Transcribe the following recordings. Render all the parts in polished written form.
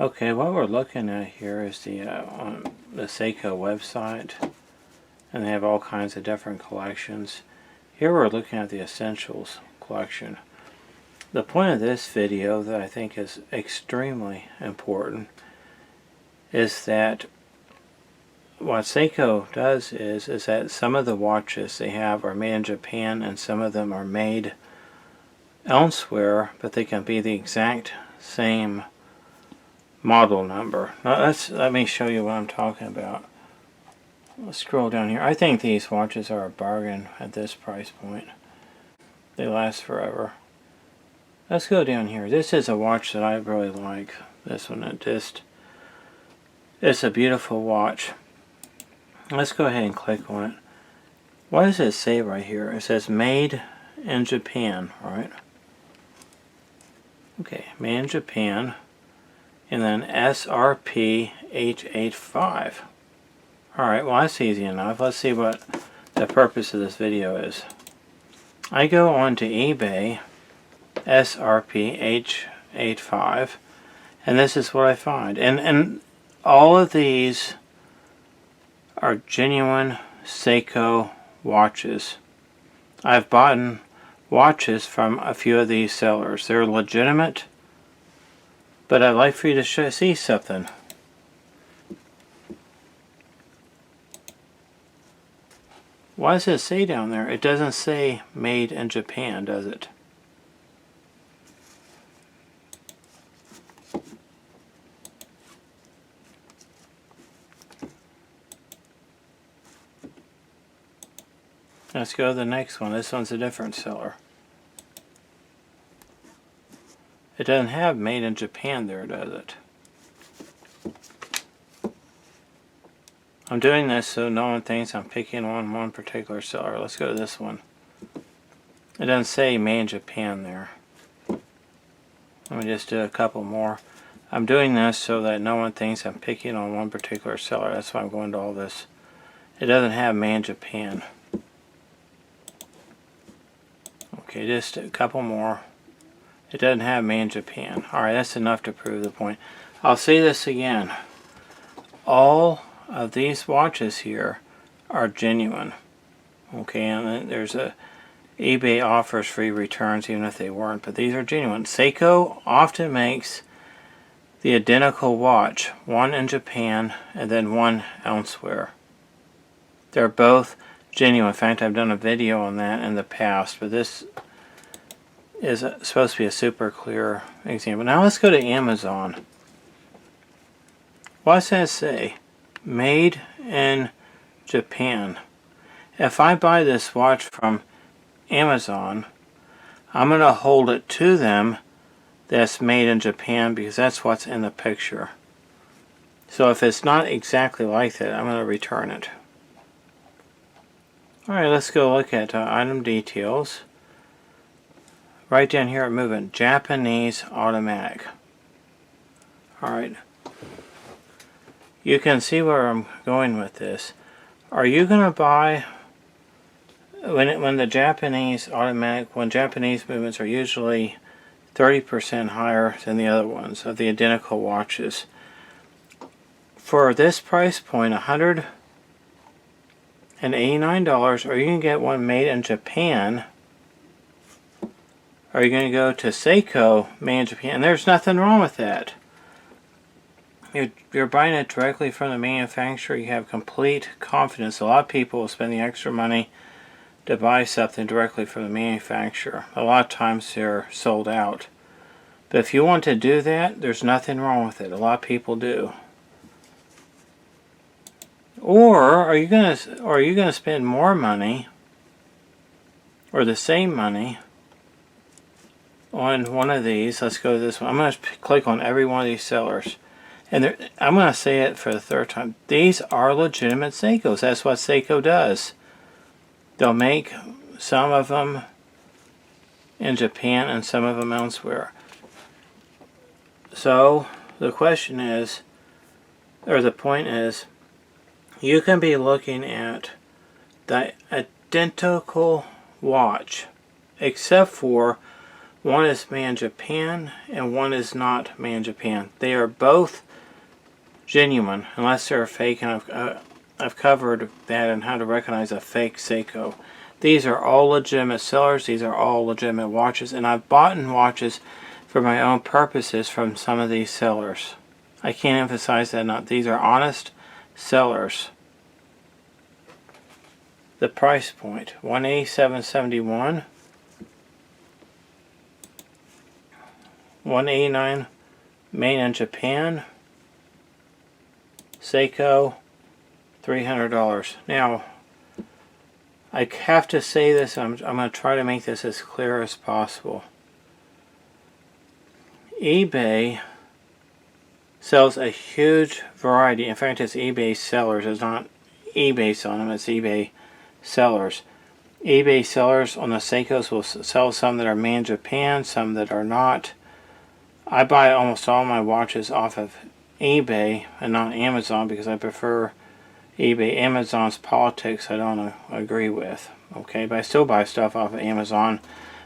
Okay, what we're looking at here is the on the Seiko website, and they have all kinds of different collections. Here we're looking at the Essentials collection. The point of this video that I think is extremely important is that what Seiko does is that some of the watches they have are made in Japan and some of them are made elsewhere, but they can be the exact same model number. Now let me show you what I'm talking about. Let's scroll down here. I think these watches are a bargain at this price point. They last forever. Let's go down here. This is a watch that I really like. This one, it's a beautiful watch. Let's go ahead and click on it. What does it say right here? It says made in Japan, right? Okay, made in Japan. And then SRPH85. Alright, well that's easy enough. Let's see what the purpose of this video is. I go on to eBay, SRPH85, and this is what I find. And all of these are genuine Seiko watches. I've bought watches from a few of these sellers. They're legitimate, but I'd like for you to see something. Why does it say down there? It doesn't say made in Japan, does it? Let's go to the next one. This one's a different seller. It doesn't have made in Japan there, does it? I'm doing this so no one thinks I'm picking on one particular seller. Let's go to this one. It doesn't say made in Japan there. Let me just do a couple more. I'm doing this so that no one thinks I'm picking on one particular seller. That's why I'm going to all this. It doesn't have made in Japan. Okay, just a couple more. It doesn't have made in Japan. Alright, that's enough to prove the point. I'll say this again. All of these watches here are genuine. Okay, and then there's a eBay offers free returns even if they weren't, but these are genuine. Seiko often makes the identical watch, one in Japan and then one elsewhere. They're both genuine. In fact, I've done a video on that in the past, but this is supposed to be a super clear example. Now let's go to Amazon. What does that say? Made in Japan. If I buy this watch from Amazon, I'm going to hold it to them that's made in Japan because that's what's in the picture. So if it's not exactly like that, I'm going to return it. Alright, let's go look at item details. Right down here at movement, Japanese automatic. Alright. You can see where I'm going with this. Are you going to buy, when the Japanese automatic, when Japanese movements are usually 30% higher than the other ones of the identical watches. For this price point, $189, or you can get one made in Japan, or you're going to go to Seiko made in Japan. And there's nothing wrong with that. You're buying it directly from the manufacturer. You have complete confidence. A lot of people will spend the extra money to buy something directly from the manufacturer. A lot of times they're sold out. But if you want to do that, there's nothing wrong with it. A lot of people do. Or are you going to spend more money or the same money on one of these? Let's go to this one. I'm going to click on every one of these sellers. And I'm going to say it for the third time. These are legitimate Seikos. That's what Seiko does. They'll make some of them in Japan and some of them elsewhere. So the question is, or the point is, you can be looking at the identical watch, except for One is made in Japan and one is not made in Japan. They are both genuine, unless they're fake, and I've covered that and how to recognize a fake Seiko. These are all legitimate sellers. These are all legitimate watches, and I've bought watches for my own purposes from some of these sellers. I can't emphasize that enough. These are honest sellers. The price point, $187.71, $189 made in Japan, Seiko, $300. Now, I have to say this, I'm going to try to make this as clear as possible. eBay sells a huge variety. In fact, it's eBay sellers. It's not eBay selling them, it's eBay sellers. eBay sellers on the Seikos will sell some that are made in Japan, some that are not. I buy almost all my watches off of eBay and not Amazon because I prefer eBay. Amazon's politics I don't agree with. Okay, but I still buy stuff off of Amazon,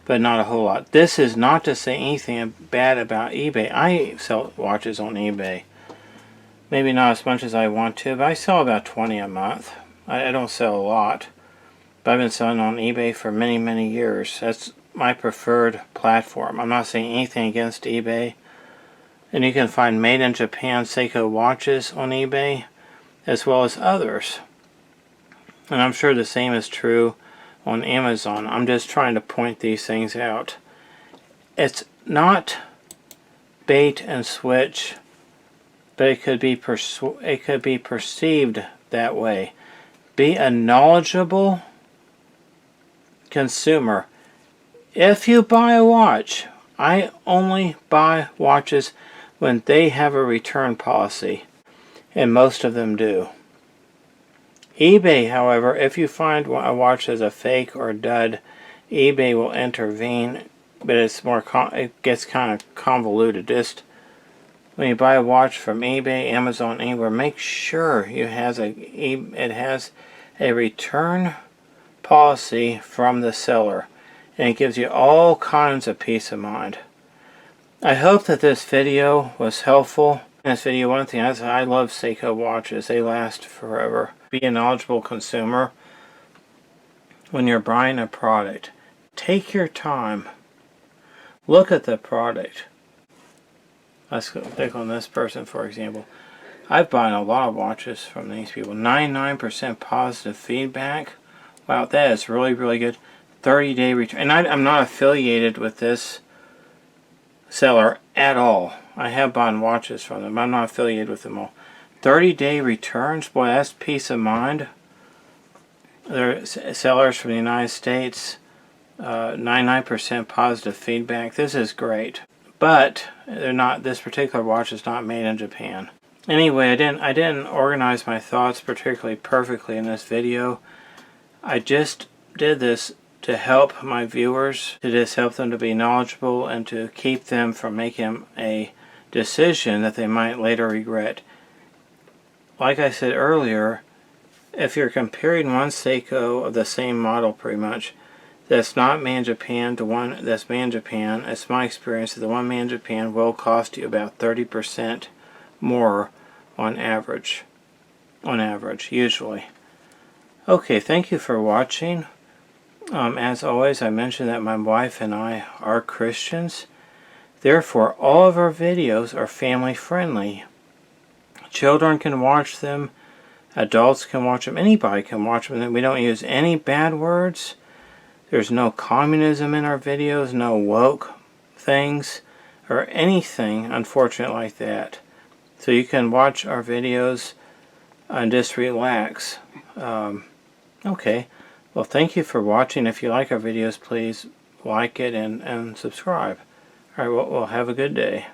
but not a whole lot. This is not to say anything bad about eBay. I sell watches on eBay. Maybe not as much as I want to, but I sell about 20 a month. I don't sell a lot, but I've been selling on eBay for many, many years. That's my preferred platform. I'm not saying anything against eBay. And you can find made in Japan Seiko watches on eBay, as well as others. And I'm sure the same is true on Amazon. I'm just trying to point these things out. It's not bait and switch, but it could be perceived that way. Be a knowledgeable consumer. If you buy a watch, I only buy watches when they have a return policy, and most of them do. eBay, however, if you find a watch as a fake or a dud, eBay will intervene, but it gets kind of convoluted. Just when you buy a watch from eBay, Amazon, anywhere, make sure it has a return policy from the seller, and it gives you all kinds of peace of mind. I hope that this video was helpful. In this video, one thing is I love Seiko watches. They last forever. Be a knowledgeable consumer. When you're buying a product, take your time. Look at the product. Let's click on this person, for example. I've bought a lot of watches from these people. 99% positive feedback. Wow, that is really, really good. 30-day return. And I'm not affiliated with this seller at all. I have bought watches from them. I'm not affiliated with them all. 30-day returns. Boy, that's peace of mind. They're sellers from the United States. 99% positive feedback. This is great. But they're not. This particular watch is not made in Japan. Anyway, I didn't organize my thoughts particularly perfectly in this video. I just did this to help my viewers, to just help them to be knowledgeable and to keep them from making a decision that they might later regret. Like I said earlier, if you're comparing one Seiko of the same model pretty much, that's not made in Japan to one that's made in Japan, it's my experience that the one made in Japan will cost you about 30% more on average, usually. Okay, thank you for watching. As always, I mentioned that my wife and I are Christians. Therefore, all of our videos are family friendly. Children can watch them. Adults can watch them. Anybody can watch them. We don't use any bad words. There's no communism in our videos, no woke things, or anything unfortunate like that. So you can watch our videos and just relax. Okay. Well, thank you for watching. If you like our videos, please like it and subscribe. All right, well, have a good day.